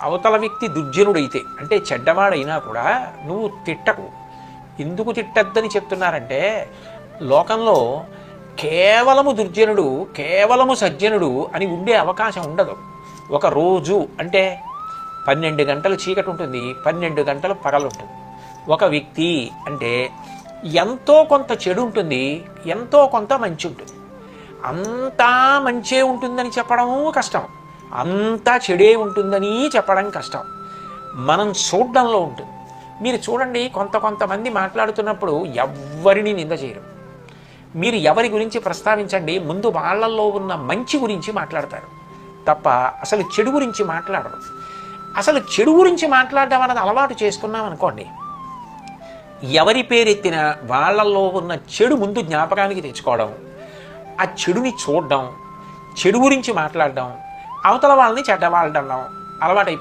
అవతల వ్యక్తి దుర్జనుడైతే అంటే చెడ్డవాడైనా కూడా నువ్వు తిట్టకు. ఎందుకు తిట్టద్దని చెప్తున్నారంటే లోకంలో కేవలము దుర్జనుడు కేవలము సజ్జనుడు అని ఉండే అవకాశం ఉండదు. ఒక రోజు అంటే 12 గంటలు చీకటి ఉంటుంది, 12 గంటలు పగలుంటుంది. ఒక వ్యక్తి అంటే ఎంతో కొంత చెడు ఉంటుంది, ఎంతో కొంత మంచి ఉంటుంది. అంతా మంచే ఉంటుందని చెప్పడం కష్టం, అంతా చెడే ఉంటుందని చెప్పడం కష్టం. మనం చూడడంలో ఉంటుంది. మీరు చూడండి, కొంతమంది మాట్లాడుతున్నప్పుడు ఎవ్వరిని నింద చేయరు. మీరు ఎవరి గురించి ప్రస్తావించండి, ముందు వాళ్ళల్లో ఉన్న మంచి గురించి మాట్లాడతారు తప్ప అసలు చెడు గురించి మాట్లాడరు. అసలు చెడు గురించి మాట్లాడడం అన్నది అలవాటు చేసుకున్నాం అనుకోండి, ఎవరి పేరెత్తినా వాళ్ళల్లో ఉన్న చెడు ముందు జ్ఞాపకానికి తెచ్చుకోవడం, ఆ చెడుని చూడడం, చెడు గురించి మాట్లాడడం, అవతల వాళ్ళని చెడ్డవాళ్ళడం అలవాటైపోయింది.